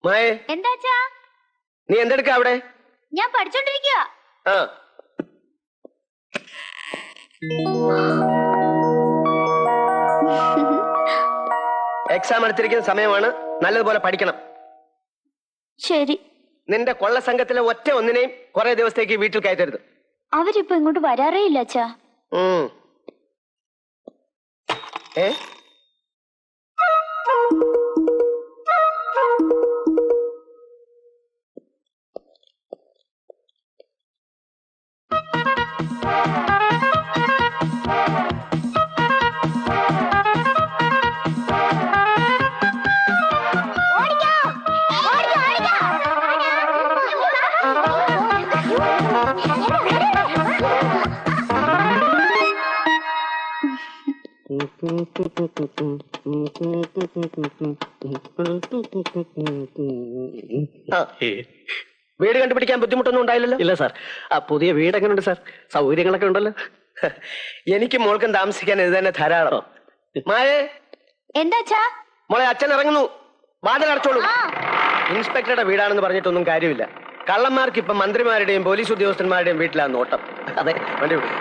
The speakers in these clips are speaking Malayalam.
മായേ, എന്താച്ചാ? നീ എന്തെടുക്കാ അവിടെ? ഞാൻ പഠിച്ചോണ്ടിരിക്കുക. ആ, എക്സാം എടുത്തിരിക്കുന്ന സമയമാണ്. നല്ലതുപോലെ പഠിക്കണം. ശരി. നിന്റെ കൊള്ള സംഘത്തിലെ ഒറ്റ ഒന്നിനെയും കുറെ ദിവസത്തേക്ക് വീട്ടിൽ കയറ്റരുത്. അവരിപ്പോ ഇങ്ങോട്ട് വരാറേ ഇല്ല അച്ഛാ. ഏ, വീട് കണ്ടുപിടിക്കാൻ ബുദ്ധിമുട്ടൊന്നും ഉണ്ടായില്ലല്ലോ? ഇല്ല സാർ. ആ പുതിയ വീട് എങ്ങനെയുണ്ട് സാർ? സൗകര്യങ്ങളൊക്കെ ഉണ്ടല്ലോ. എനിക്ക് മോൾക്കും താമസിക്കാൻ ഇത് തന്നെ ധാരാളം. മായേ, എന്താച്ചാ? മോളെ, അച്ഛൻ ഇറങ്ങുന്നു. വാതിലടച്ചോളൂ. ഇൻസ്പെക്ടറുടെ വീടാണെന്ന് പറഞ്ഞിട്ടൊന്നും കാര്യമില്ല. കള്ളന്മാർക്ക് ഇപ്പൊ മന്ത്രിമാരുടെയും പോലീസ് ഉദ്യോഗസ്ഥന്മാരുടെയും വീട്ടിലാണ് നോട്ടം. അതെ, വണ്ടി വിടും.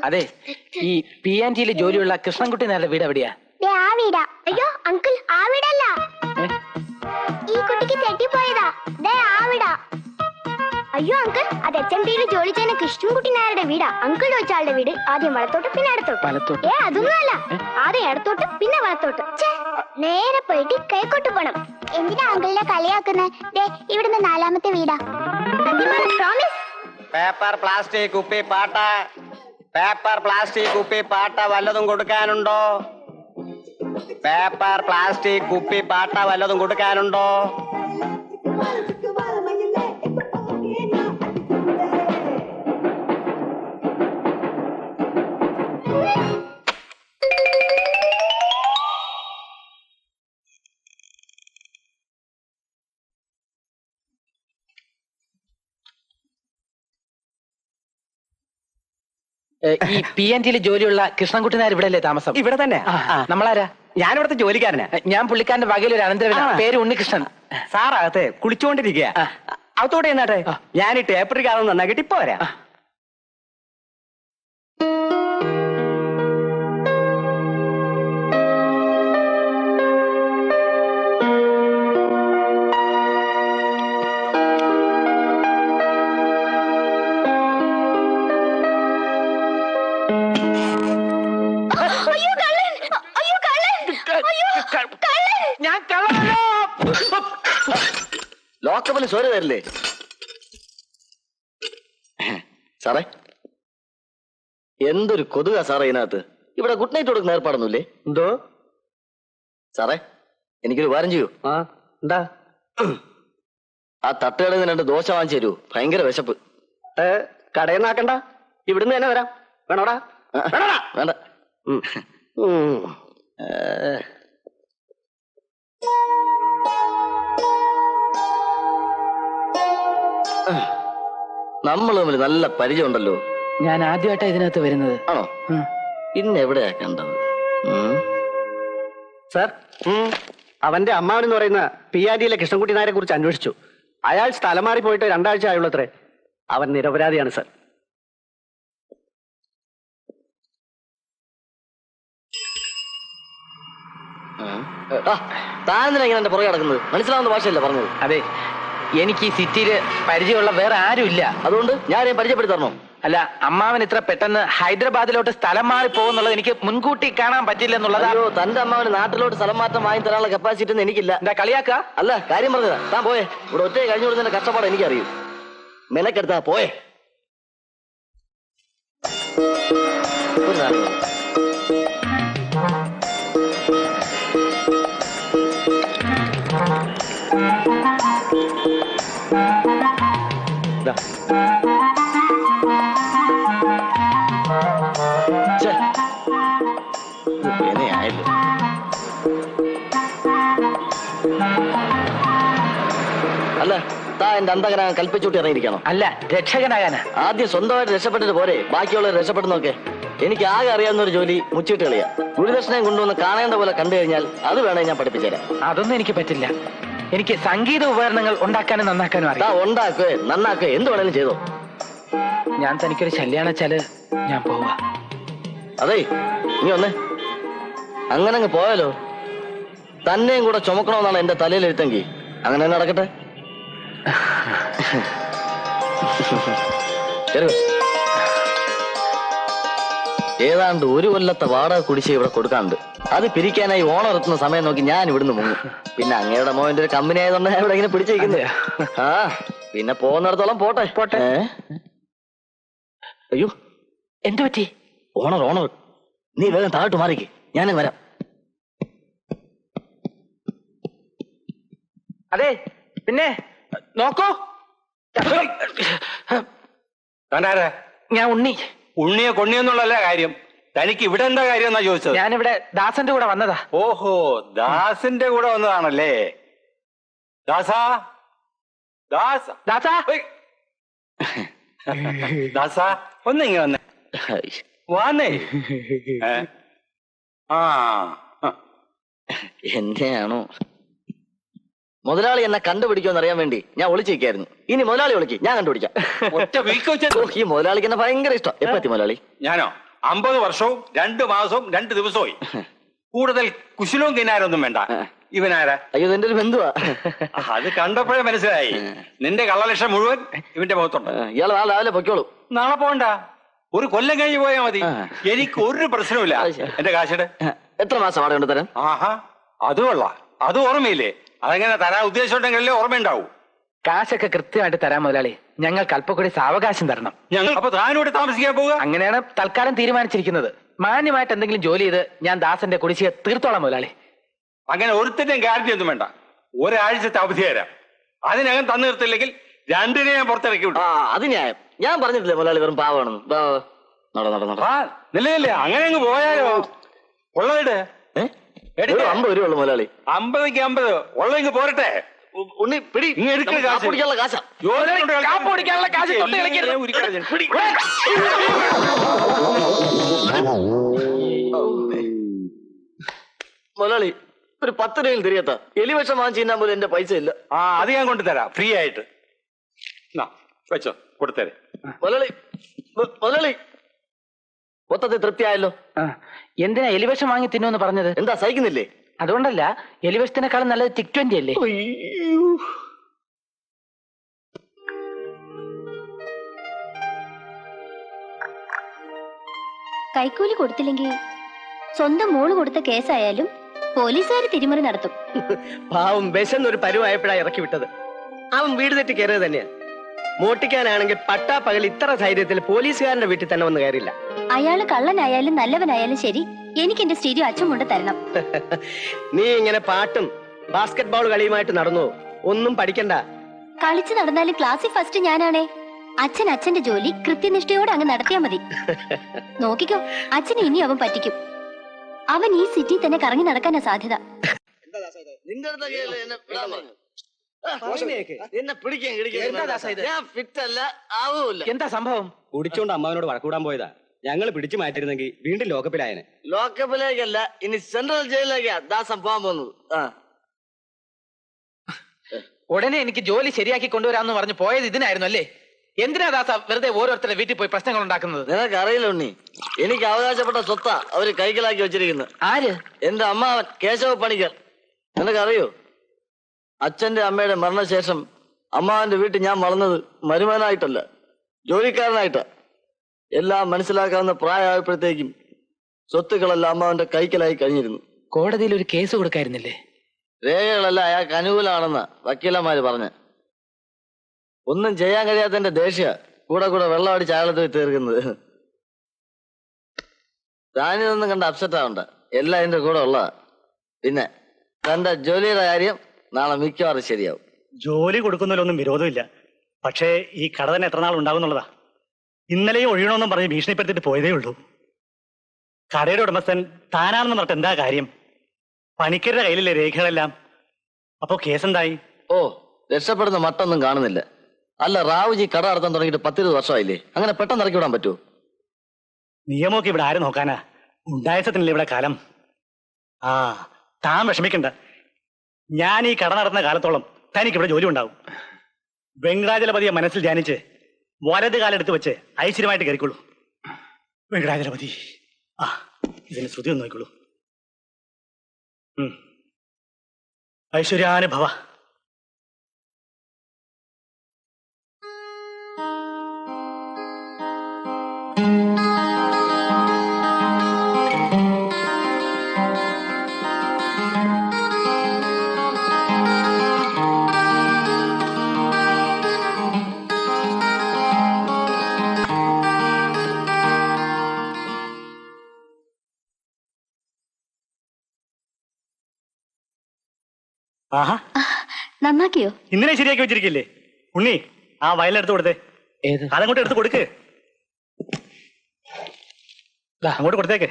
അതെ, ഈ PNGയിൽ ജോലിയുള്ള കൃഷ്ണൻകുട്ടി നായരുടെ വീട് എവിടെയാ? ആ വീടാ. അയ്യോ അങ്കിൾ, ആ വീടല്ല. ഈ കുട്ടിക്ക് തെറ്റിപ്പോയതാ. ആ വീടാ. അയ്യോ അങ്കിൾ, അത് HMDയിൽ ജോലി ചെയ്യുന്ന കൃഷ്ണൻകുട്ടി നായരുടെ വീടാ. അങ്കിൾ വെച്ചാളുടെ വീട് ആദ്യം വലത്തോട്ട് പിന്നെ ഇടത്തോട്ട്. അതൊന്നുമല്ല, ആദ്യം ഇടത്തോട്ട് പിന്നെ വലത്തോട്ട്. നേരെ പോയിട്ട് കിഴക്കോട്ട് പോണം. എന്തിനാ അങ്കിളിനെ കളിയാക്കുന്നത്? ഇവിടുന്ന് 4ാമത്തെ വീടാ. പ്രോമിസ്. പേപ്പർ, പ്ലാസ്റ്റിക്, കുപ്പി, പാട്ട. പേപ്പർ, പ്ലാസ്റ്റിക്, കുപ്പി, പാട്ട വല്ലതും കൊടുക്കാനുണ്ടോ? പേപ്പർ, പ്ലാസ്റ്റിക്, കുപ്പി, പാട്ട വല്ലതും കൊടുക്കാനുണ്ടോ? ഈ PNGയിൽ ജോലിയുള്ള കൃഷ്ണൻകുട്ടി നായർ ഇവിടെ അല്ലേ താമസം? ഇവിടെ തന്നെ. നമ്മളാരാ? ഞാനിവിടുത്തെ ജോലിക്കാരനാ. ഞാൻ പുള്ളിക്കാരന്റെ വകയിൽ ഒരു അനന്തരവനാ. പേര് ഉണ്ണികൃഷ്ണൻ. സാറകത്തെ കുളിച്ചോണ്ടിരിക്കുക. അകത്തോടെ എന്നാട്ടെ, ഞാൻ ഈ ടേപ്പർ കാണുന്ന നന്നാക്കിട്ട് ഇപ്പൊ വരാം. ഞാൻ കള്ളനല്ലോ. ലോക്കപ്പിൽ ചോര തരില്ലേ സാറേ? എന്തൊരു കൊതുക സാറേ ഇതിനകത്ത്. ഇവിടെ ഗുഡ് നൈറ്റ് കൊടുക്കുന്ന ഏർപ്പാടൊന്നുമില്ലേ? എന്തോ സാറേ, എനിക്കൊരു ഉപകാരം ചെയ്യൂ. എന്താ? ആ തട്ടുകടയിൽ നിന്ന് 2 ദോശ വാങ്ങിച്ചു തരൂ. ഭയങ്കര വിശപ്പ്. കടയിൽ നിന്നാക്കണ്ട, ഇവിടുന്ന് തന്നെ വരാം. വേണോടാ? വേണ്ട. നമ്മൾ തമ്മിൽ നല്ല പരിചയം ഉണ്ടല്ലോ. ഞാൻ ആദ്യമായിട്ടാ ഇതിനകത്ത് വരുന്നത്. ആണോ? പിന്നെ എവിടെയാ കണ്ടത്? സാർ, അവന്റെ അമ്മാവനെന്ന് പറയുന്ന PNGയിലെ കൃഷ്ണൻകുട്ടി നായരെ കുറിച്ച് അന്വേഷിച്ചു. അയാൾ സ്ഥലം മാറി പോയിട്ട് 2 ആഴ്ച ആയുള്ളത്രേ. അവൻ നിരപരാധിയാണ് സാർ. താനെന്തിനാ ഇങ്ങനെ എന്റെ പുറകെ കിടക്കുന്നത്? മനസ്സിലാവുന്ന ഭാഷയല്ല പറഞ്ഞത്. അതെ, എനിക്ക് ഈ സിറ്റിയില് പരിചയമുള്ള വേറെ ആരും ഇല്ല. അതുകൊണ്ട് ഞാൻ പരിചയപ്പെടുത്തി തരണോ? അല്ല, അമ്മാവൻ ഇത്ര പെട്ടെന്ന് ഹൈദരാബാദിലോട്ട് സ്ഥലം മാറി പോകുന്നുള്ളത് എനിക്ക് മുൻകൂട്ടി കാണാൻ പറ്റില്ല എന്നുള്ളതാ. അയ്യോ, തന്റെ അമ്മാവന് നാട്ടിലോട്ട് സ്ഥലം മാറ്റം വാങ്ങി തരാനുള്ള കപ്പാസിറ്റി ഒന്നും എനിക്കില്ല. എന്താ കളിയാക്ക? അല്ല, കാര്യം പറഞ്ഞതാ. താൻ പോയേ. ഇവിടെ ഒറ്റ കഴിഞ്ഞു കൊടുത്തതിന്റെ കഷ്ടപ്പാട് എനിക്കറിയൂ. മെനക്കെടുത്താ പോയേ. ഒരു നാളെ പേനയായല്ലോ. അല്ല താ എന്റെ അന്തകനാ കൽപ്പിച്ചൂട്ടി ഇറങ്ങിയിരിക്കണോ? അല്ല, രക്ഷകനാകാനാ. ആദ്യം സ്വന്തമായിട്ട് രക്ഷപ്പെട്ടിട്ട് പോരെ ബാക്കിയുള്ളവർ രക്ഷപ്പെടുന്നൊക്കെ. എനിക്ക് ആകെ അറിയാവുന്ന ഒരു ജോലി മുച്ചിട്ട് കളിയാ. ഗുരുദക്ഷിണയും കൊണ്ടുവന്ന് കാണേണ്ട പോലെ കണ്ടു കഴിഞ്ഞാൽ അത് വേണേ ഞാൻ പഠിപ്പിച്ചുതരാം. അതൊന്നും എനിക്ക് പറ്റില്ല. എനിക്ക് സംഗീത ഉപകരണങ്ങൾ ഉണ്ടാക്കാനും നന്നാക്കാനും താ അറിയാം. ഉണ്ടാക്കുക നന്നാക്കുക എന്ത് വേണേലും ചെയ്തോ. ഞാൻ തനിക്കൊരു ശല്യാണെന്ന് വെച്ചാല് ഞാൻ പോവാ. അതേ നീ ഒന്നേ അങ്ങനെ അങ്ങ് പോയാലോ. തന്നെയും കൂടെ ചുമക്കണമെന്നാണ് എന്റെ തലയിൽ എഴുത്തെങ്കിൽ അങ്ങനെ തന്നെ നടക്കട്ടെ. ഏതാണ്ട് ഒരു കൊല്ലത്തെ വാടക കുടിശ്ശിക ഇവിടെ കൊടുക്കാനുണ്ട്. അത് പിരിക്കാനായി ഓണം എത്തുന്ന സമയം നോക്കി ഞാൻ ഇവിടുന്ന് മുങ്ങും. പിന്നെ അങ്ങയുടെ മോന്റെ ഒരു കമ്പനി ആയതുകൊണ്ട് ഇവിടെ ഇങ്ങനെ പിടിച്ചിരിക്കുന്നത്. ആ പിന്നെ പോകുന്നിടത്തോളം പോട്ടെ പോട്ടെ. അയ്യോ എന്തു പറ്റി? ഓണർ നീ വേഗം താഴോട്ട് മാറിക്ക്, ഞാനും വരാം. അതെ പിന്നെ നോക്കൂ, കണ്ടാരെ ഞാൻ ഉണ്ണി. ഉണ്ണിയെ കൊണ്ണിയെന്നുള്ളല്ല കാര്യം. തനിക്ക് ഇവിടെ എന്താ കാര്യം എന്നാ ചോദിച്ചത്? ഞാനിവിടെ ദാസന്റെ കൂടെ വന്നതാ. ഓഹോ, ദാസിന്റെ കൂടെ വന്നതാണല്ലേ. ദാസാ ദാസ ദാസാ, ദാസാ ഒന്നിങ്ങ വന്നേ വന്നേ. ആ എന്നെയാണോ മുതലാളി എന്നെ കണ്ടുപിടിക്കുമെന്ന് അറിയാൻ വേണ്ടി ഞാൻ ഒളിച്ചിരിക്കായിരുന്നു. ഇനി മുതലാളി ഒളിക്ക്, ഞാൻ കണ്ടുപിടിക്കാം. ഒറ്റ വീക്ക് വെച്ചത്. ഈ മുതലാളിക്ക് എന്നെ ഭയങ്കര ഇഷ്ടം. എപ്പത്തി മുതലാളി? ഞാനോ 50 വർഷവും 2 മാസവും 2 ദിവസവും. കൂടുതൽ കുശലവും കിനാരൊന്നും വേണ്ട. ഇവനാരാ? അയ്യോ എന്റെ ഒരു ബന്ധുവാ. അത് കണ്ടപ്പോഴേ മനസ്സിലായി. നിന്റെ കള്ളലക്ഷം മുഴുവൻ ഇവന്റെ മുഖത്തുണ്ട്. ഇയാള് നാളെ രാവിലെ പൊയ്ക്കോളൂ. നാളെ പോകണ്ട, ഒരു കൊല്ലം കഴിഞ്ഞ് പോയാൽ മതി. എനിക്ക് ഒരു പ്രശ്നമില്ല. എന്റെ കാശിട്. എത്ര മാസം അവിടെ കൊണ്ട് തരാൻ? ആഹാ, അത് കൊള്ളാം. അത് ഓർമ്മയില്ലേ? അതെങ്ങനെ തരാൻ ഉദ്ദേശിച്ചിട്ടുണ്ടെങ്കിലേ ഓർമ്മയുണ്ടാവൂ. കാശൊക്കെ കൃത്യമായിട്ട് തരാം മുതലാളി. ഞങ്ങൾക്ക് അല്പം കൂടി സാവകാശം തരണം. ഞങ്ങൾ അപ്പൊ താനോട് താമസിക്കാൻ പോവുക? അങ്ങനെയാണ് തൽക്കാലം തീരുമാനിച്ചിരിക്കുന്നത്. മാന്യമായിട്ട് എന്തെങ്കിലും ജോലി ചെയ്ത് ഞാൻ ദാസന്റെ കുടിശ്ശിക തീർത്തോളാം മുതലാളി. അങ്ങനെ ഒരുത്തിന്റെയും ഗ്യാരണ്ടി ഒന്നും വേണ്ട. ഒരാഴ്ചത്തെ അവധി തരാം. അതിനകം തന്നു നിർത്തില്ലെങ്കിൽ 2 ഞാൻ പുറത്തിറക്കി വിടും. അത് ന്യായം. ഞാൻ പറഞ്ഞിട്ടില്ലേ മുതലാളി വെറും പാവാണെന്ന്. ആ നിലയില്ലേ, അങ്ങനെ അങ്ങ് പോയാലോ? ഉള്ളതിട്. 50 രൂപയുള്ളൂ മുതലാളി. 50ക്ക് 50 ഉള്ളതെങ്കിൽ പോരട്ടെ. ഉണ്ണി പിടി. കുടിക്കാനുള്ള കാശാ. മുതലാളി ഒരു 10 രൂപയിൽ തിരികത്ത. എലിവിഷം വാങ്ങിച്ചു തിന്നാൻ പോലും എന്റെ പൈസ ഇല്ല. ആ അത് ഞാൻ കൊണ്ടുതരാം ഫ്രീ ആയിട്ട്. വെച്ചോ, കൊടുത്തരേ. മുതലാളി മൊത്തത്തിൽ തൃപ്തിയായല്ലോ. എന്തിനാ എലിവിഷം വാങ്ങി തിന്നുമെന്ന് പറഞ്ഞത്? എന്താ സഹിക്കുന്നില്ലേ? അതുകൊണ്ടല്ല, എലിവിഷത്തിനേക്കാളും നല്ലത് TIC-20 അല്ലേ? കൈക്കൂലി കൊടുത്തില്ലെങ്കിൽ സ്വന്തം മോള് കൊടുത്ത കേസായാലും പോലീസുകാർ തിരിമറി നടത്തും. പാവം ബെസെന്നൊരു പരുവായപ്പോഴാ ഇറക്കി വിട്ടത്. അവൻ വീട് തെറ്റി കയറിയത് തന്നെയാ. മോട്ടിക്കാനാണെങ്കിൽ പട്ടാ പകൽ ഇത്ര ധൈര്യത്തിൽ പോലീസുകാരന്റെ വീട്ടിൽ തന്നെ വന്ന് കയറില്ല. അയാള് കള്ളനായാലും നല്ലവനായാലും ശരി, എനിക്ക് എന്റെ സ്റ്റീരിയോ അച്ഛൻ കൊണ്ട് തരണം. നീ ഇങ്ങനെ പാട്ടും ബാസ്കറ്റ് ബോൾ കളിയുമായിട്ട് നടന്നു ഒന്നും പഠിക്കണ്ട. കളിച്ചു നടന്നാലും ക്ലാസ്സിൽ ഫസ്റ്റ് ഞാനാണേ. അച്ഛൻ അച്ഛന്റെ ജോലി കൃത്യനിഷ്ഠയോടെ അങ്ങ് നടത്തിയാ മതി. നോക്കിക്കോ, അച്ഛനെ ഇനി അവൻ പറ്റിക്കും. അവൻ ഈ സിറ്റി തന്നെ കറങ്ങി നടക്കാനാ സാധ്യത. നിന്റെ അടുത്തൊക്കെയല്ലേ എന്നെ വിടാൻ പറഞ്ഞു. എന്നെ പിടിക്കാൻ ഞാൻ ഫിറ്റ് അല്ല, ആവൂല്ല. എന്താ സംഭവം? കുടിച്ചോണ്ട് അമ്മാവനോട് വഴക്കൂടാൻ പോയതാ. ഞങ്ങൾ പിടിച്ചു മാറ്റിരുന്നെങ്കിൽ വീണ്ടും ലോക്കപ്പിലായനെ. ലോക്കപ്പിലേക്കല്ല, ഇനി സെൻട്രൽ ജയിലിലേക്കാ ദാസം പോകാൻ പോകുന്നത്. ഉടനെ എനിക്ക് ജോലി ശരിയാക്കി കൊണ്ടുവരാന്ന് പറഞ്ഞു പോയത് ഇതിനായിരുന്നു അല്ലേ? എന്തിനാ ദാസ വെറുതെ ഓരോരുത്തരുടെ വീട്ടിൽ പോയി പ്രശ്നങ്ങൾ ഉണ്ടാക്കുന്നത്? നിനക്ക് അറിയില്ല ഉണ്ണി, എനിക്ക് അവകാശപ്പെട്ട സ്വത്താ അവര് കൈക്കലാക്കി വെച്ചിരിക്കുന്നത്. ആര്? എന്റെ അമ്മാവൻ കേശവ പണിക്കർ. നിനക്കറിയോ, അച്ഛന്റെ അമ്മയുടെ മരണശേഷം അമ്മാവന്റെ വീട്ടിൽ ഞാൻ വളർന്നത് മരുമകനായിട്ടല്ല, ജോലിക്കാരനായിട്ടാ. എല്ലാം മനസ്സിലാക്കാവുന്ന പ്രായമായപ്പോഴത്തേക്കും സ്വത്തുക്കളെല്ലാം അമ്മാവന്റെ കൈക്കലായി കഴിഞ്ഞിരുന്നു. കോടതിയിൽ ഒരു കേസ് കൊടുക്കായിരുന്നില്ലേ? രേഖകളെല്ലാം അയാൾക്ക് അനുകൂലമാണെന്ന് വക്കീലന്മാര് പറഞ്ഞ. ഒന്നും ചെയ്യാൻ കഴിയാത്തതിന്റെ ദേഷ്യ കൂടെ കൂടെ വെള്ളം അടിച്ച് അയാളത്തിൽ തീർക്കുന്നത്. താനിതൊന്നും കണ്ട അപ്സെറ്റ് ആവണ്ട, എല്ലാം എന്റെ കൂടെ ഉള്ളതാ. പിന്നെ തന്റെ ജോലിയുടെ കാര്യം നാളെ മിക്കവാറും ശരിയാവും. ജോലി കൊടുക്കുന്നതിലൊന്നും വിരോധമില്ല. പക്ഷേ ഈ കട തന്നെ എത്ര നാൾ ഉണ്ടാവുന്നുള്ളതാ. ഇന്നലെയും ഒഴിയണമെന്നും പറഞ്ഞ് ഭീഷണിപ്പെടുത്തിട്ട് പോയതേ ഉള്ളൂ. കടയുടെ ഉടമസ്ഥൻ താനാണെന്ന് പറഞ്ഞിട്ട് എന്താ കാര്യം? പണിക്കരുടെ കയ്യിലല്ലേ രേഖകളെല്ലാം. അപ്പോ കേസെന്തായി? ഓ, രക്ഷപ്പെടുന്ന മട്ടൊന്നും കാണുന്നില്ല. അല്ല, റാവുജി കട നടത്താൻ തുടങ്ങിയിട്ട് 10-20 വർഷമായില്ലേ? അങ്ങനെ പെട്ടെന്ന് ഇറക്കി വിടാൻ പറ്റുമോ? നിയമമൊക്കെ ഇവിടെ ആര് നോക്കാനാ? ഉണ്ടായസത്തിനല്ലേ ഇവിടെ കാലം. ആ, താൻ വിഷമിക്കണ്ട. ഞാൻ ഈ കട നടത്തുന്ന കാലത്തോളം തനിക്ക് ഇവിടെ ജോലി ഉണ്ടാവും. വെങ്കടാചലപതിയെ മനസ്സിൽ ധ്യാനിച്ച് വലത് കാലെടുത്ത് വെച്ച് ഐശ്വര്യമായിട്ട് കയറിക്കോളൂ. വെങ്കടാചലപതി. ആ, ഇതിന് ശ്രുതി ഒന്ന് നോക്കിക്കോളൂ. ഐശ്വര്യാനുഭവ. ആഹാ, നന്നാക്കിയോ? ഇന്നലെ ശരിയാക്കി വെച്ചിരിക്കില്ലേ? ഉണ്ണി, ആ വയലെടുത്ത് കൊടുത്തേ. അതങ്ങോട്ട് എടുത്ത് കൊടുക്ക്. അങ്ങോട്ട് കൊടുത്തേക്ക്.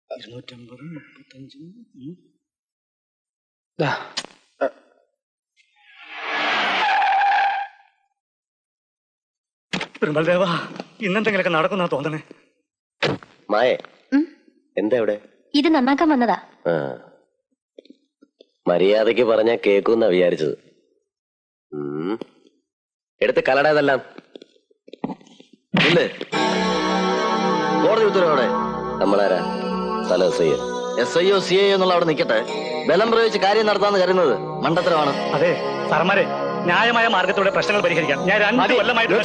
250, 35. പെരുമ്പൽദേവാ, ഇന്നെന്തെങ്കിലൊക്കെ നടക്കുന്ന തോന്നണേ. മായേ, എന്താ ഇവിടെ? ഇത് നന്നാക്കാൻ വന്നതാ. മര്യാദക്ക് പറഞ്ഞാ കേൾക്കുന്ന വിചാരിച്ചത്. എടുത്ത് കലടേതെല്ലാം ഇല്ലേ? കോടതി ഉത്തരവോടെ നമ്മളാരാ? സ്ഥല SIO CIO എന്നുള്ള അവിടെ നിൽക്കട്ടെ. ബലം പ്രയോഗിച്ച് കാര്യം നടത്താന്ന് കരുതുന്നത് മണ്ടത്തരമാണ്. അതെ സാറന്മാരെ, ന്യായമായ മാർഗത്തോടെ പ്രശ്നങ്ങൾ പരിഹരിക്കാം. ഞാൻ 2 കൊല്ലമായിട്ട്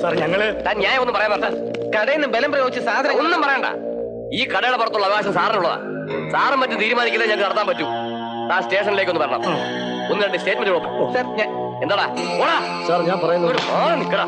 സാർ, ഞങ്ങള് ന്യായം ഒന്നും പറയാൻ പറഞ്ഞ കടയിൽ നിന്ന് ബലം പ്രയോഗിച്ച് സാധനം ഒന്നും പറയണ്ട. ഈ കടയുടെ പുറത്തുള്ള അവകാശം സാറിനുള്ളതാ. സാറും മറ്റും തീരുമാനിക്കില്ല ഞങ്ങൾക്ക് നടത്താൻ പറ്റൂ. ആ സ്റ്റേഷനിലേക്ക് ഒന്ന് വരണം. 1-2 സ്റ്റേറ്റ്മെന്റ് കൊടുക്കും. എന്താടാ ഓടാ സാർ, ഞാൻ പറയുന്നത് നിക്കടാ.